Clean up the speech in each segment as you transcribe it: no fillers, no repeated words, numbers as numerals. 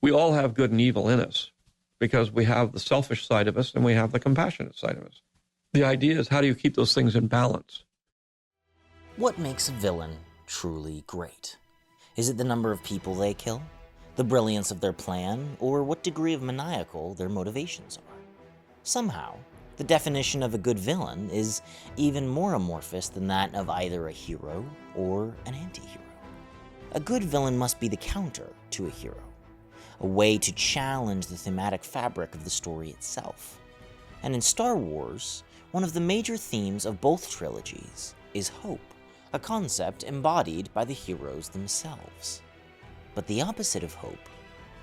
We all have good and evil in us because we have the selfish side of us and we have the compassionate side of us. The idea is, how do you keep those things in balance? What makes a villain truly great? Is it the number of people they kill, the brilliance of their plan, or what degree of maniacal their motivations are? Somehow, the definition of a good villain is even more amorphous than that of either a hero or an anti-hero. A good villain must be the counter to a hero, a way to challenge the thematic fabric of the story itself. And in Star Wars, one of the major themes of both trilogies is hope, a concept embodied by the heroes themselves. But the opposite of hope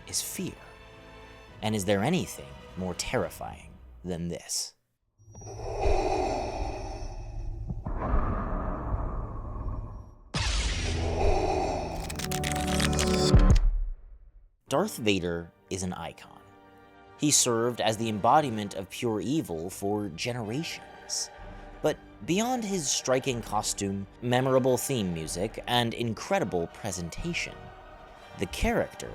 is fear. And is there anything more terrifying than this? Darth Vader is an icon. He served as the embodiment of pure evil for generations. But beyond his striking costume, memorable theme music, and incredible presentation, the character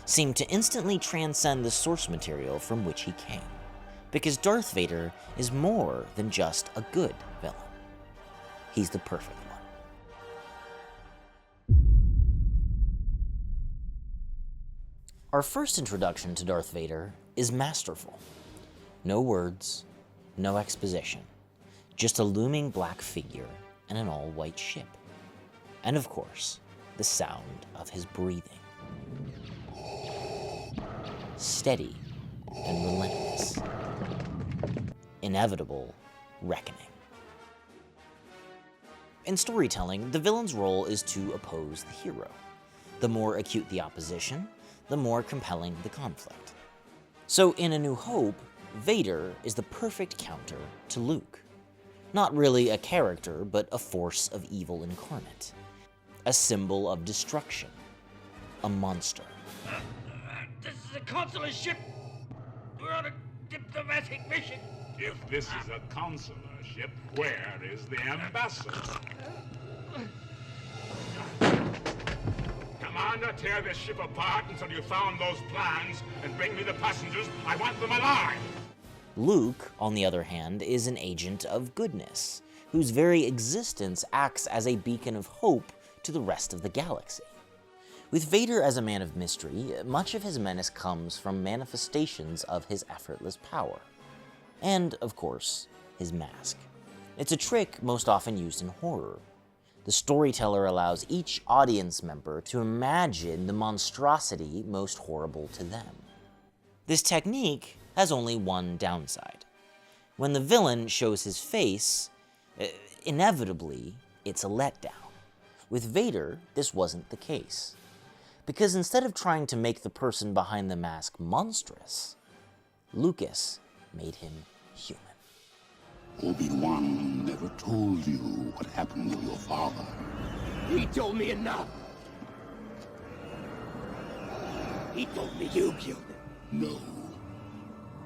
seemed to instantly transcend the source material from which he came. Because Darth Vader is more than just a good villain. He's the perfect one. Our first introduction to Darth Vader is masterful. No words, no exposition, just a looming black figure and an all-white ship. And of course, the sound of his breathing. Steady and relentless. Inevitable reckoning. In storytelling, the villain's role is to oppose the hero. The more acute the opposition, the more compelling the conflict. So in A New Hope, Vader is the perfect counter to Luke. Not really a character, but a force of evil incarnate. A symbol of destruction. A monster. This is a consular ship. We're on a diplomatic mission. If this is a consular ship, where is the ambassador? Commander, tear this ship apart until you found those plans and bring me the passengers. I want them alive! Luke, on the other hand, is an agent of goodness, whose very existence acts as a beacon of hope to the rest of the galaxy. With Vader as a man of mystery, much of his menace comes from manifestations of his effortless power. And, of course, his mask. It's a trick most often used in horror. The storyteller allows each audience member to imagine the monstrosity most horrible to them. This technique has only one downside. When the villain shows his face, inevitably, it's a letdown. With Vader, this wasn't the case. Because instead of trying to make the person behind the mask monstrous, Lucas made him human. Obi-Wan never told you what happened to your father. He told me enough. He told me you killed him. No.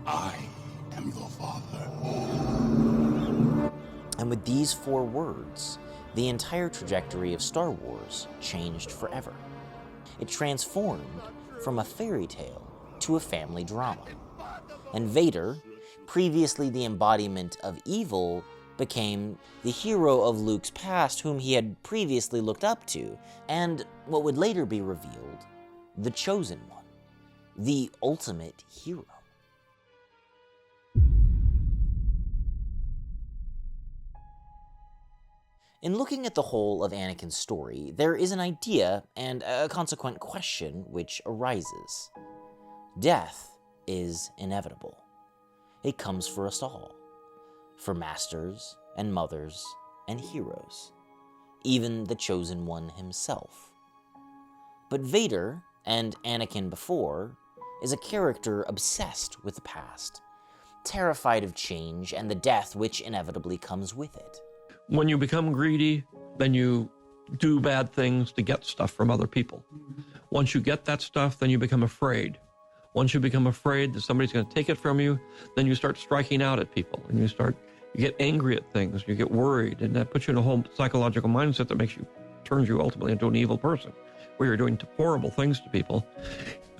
I am your father. And with these 4 words, the entire trajectory of Star Wars changed forever. It transformed from a fairy tale to a family drama. And Vader, previously the embodiment of evil, became the hero of Luke's past whom he had previously looked up to, and what would later be revealed, the Chosen One, the ultimate hero. In looking at the whole of Anakin's story, there is an idea and a consequent question which arises. Death is inevitable. It comes for us all, for masters and mothers and heroes, even the Chosen One himself. But Vader, and Anakin before, is a character obsessed with the past, terrified of change and the death which inevitably comes with it. When you become greedy, then you do bad things to get stuff from other people. Once you get that stuff, then you become afraid. Once you become afraid that somebody's going to take it from you, then you start striking out at people, and you get angry at things, you get worried, and that puts you in a whole psychological mindset that turns you ultimately into an evil person, where you're doing horrible things to people.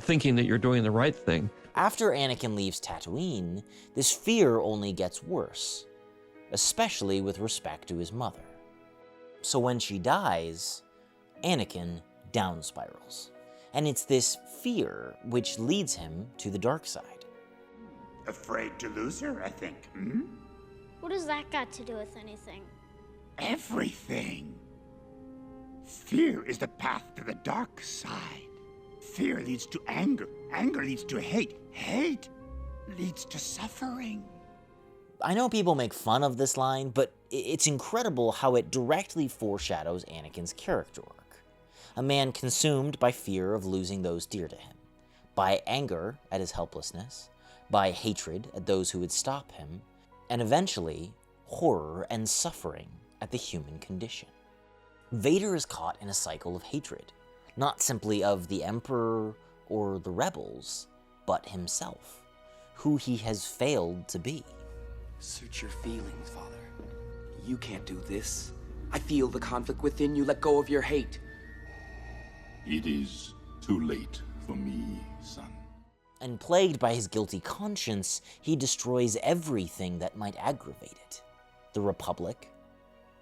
thinking that you're doing the right thing. After Anakin leaves Tatooine, this fear only gets worse, especially with respect to his mother. So when she dies, Anakin down spirals. And it's this fear which leads him to the dark side. Afraid to lose her, I think, What does that got to do with anything? Everything. Fear is the path to the dark side. Fear leads to anger. Anger leads to hate. Hate leads to suffering. I know people make fun of this line, but it's incredible how it directly foreshadows Anakin's character arc. A man consumed by fear of losing those dear to him, by anger at his helplessness, by hatred at those who would stop him, and eventually, horror and suffering at the human condition. Vader is caught in a cycle of hatred, not simply of the Emperor or the rebels, but himself, who he has failed to be. Search your feelings, Father. You can't do this. I feel the conflict within you. Let go of your hate. It is too late for me, son. And plagued by his guilty conscience, he destroys everything that might aggravate it. The Republic,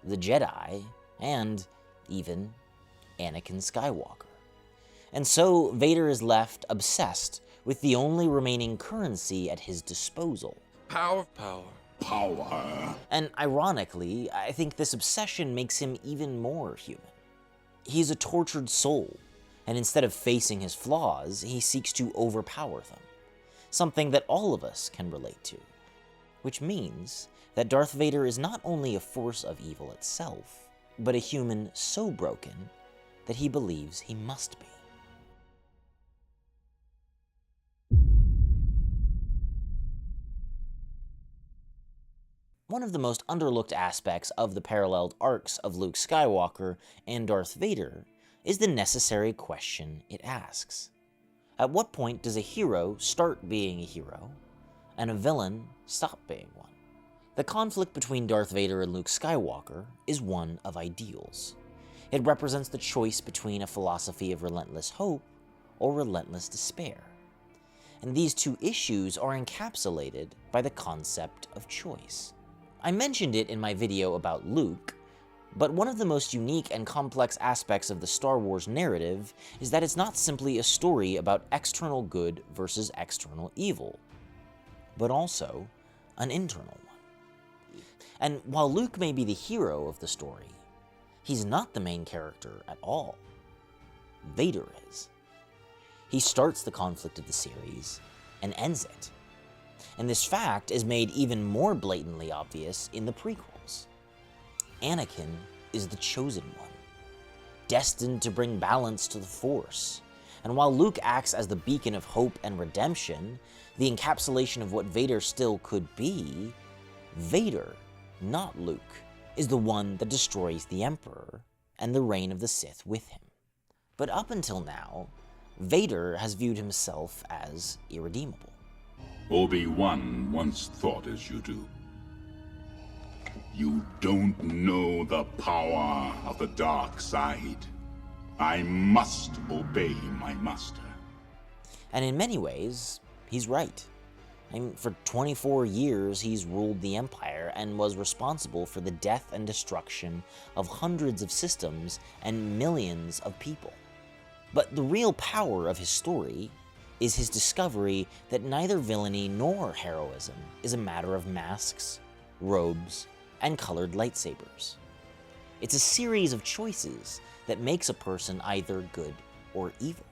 the Jedi, and even Anakin Skywalker. And so Vader is left obsessed with the only remaining currency at his disposal. Power. Power. And ironically, I think this obsession makes him even more human. He's a tortured soul, and instead of facing his flaws, he seeks to overpower them. Something that all of us can relate to. Which means that Darth Vader is not only a force of evil itself, but a human so broken that he believes he must be. One of the most underlooked aspects of the paralleled arcs of Luke Skywalker and Darth Vader is the necessary question it asks. At what point does a hero start being a hero, and a villain stop being one? The conflict between Darth Vader and Luke Skywalker is one of ideals. It represents the choice between a philosophy of relentless hope or relentless despair. And these two issues are encapsulated by the concept of choice. I mentioned it in my video about Luke, but one of the most unique and complex aspects of the Star Wars narrative is that it's not simply a story about external good versus external evil, but also an internal one. And while Luke may be the hero of the story, he's not the main character at all. Vader is. He starts the conflict of the series and ends it. And this fact is made even more blatantly obvious in the prequels. Anakin is the chosen one, destined to bring balance to the Force. And while Luke acts as the beacon of hope and redemption, the encapsulation of what Vader still could be, Vader, not Luke, is the one that destroys the Emperor and the reign of the Sith with him. But up until now, Vader has viewed himself as irredeemable. Obi-Wan once thought as you do. You don't know the power of the dark side. I must obey my master. And in many ways, he's right. I mean, for 24 years, he's ruled the Empire and was responsible for the death and destruction of hundreds of systems and millions of people. But the real power of his story is his discovery that neither villainy nor heroism is a matter of masks, robes, and colored lightsabers. It's a series of choices that makes a person either good or evil.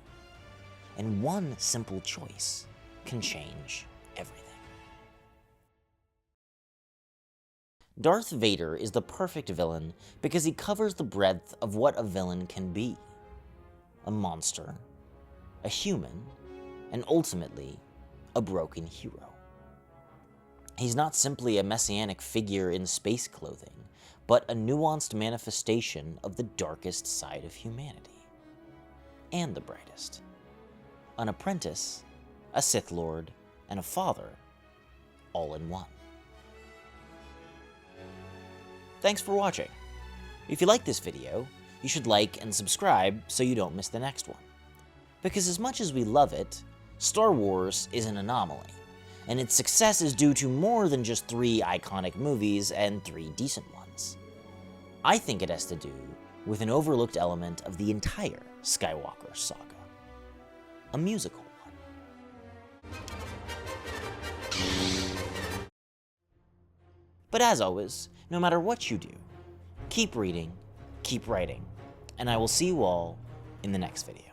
And one simple choice can change everything. Darth Vader is the perfect villain because he covers the breadth of what a villain can be. A monster, a human, and ultimately, a broken hero. He's not simply a messianic figure in space clothing, but a nuanced manifestation of the darkest side of humanity. And the brightest. An apprentice, a Sith Lord, and a father, all in one. Thanks for watching. If you like this video, you should like and subscribe so you don't miss the next one. Because as much as we love it, Star Wars is an anomaly, and its success is due to more than just 3 iconic movies and 3 decent ones. I think it has to do with an overlooked element of the entire Skywalker saga. A musical one. But as always, no matter what you do, keep reading, keep writing, and I will see you all in the next video.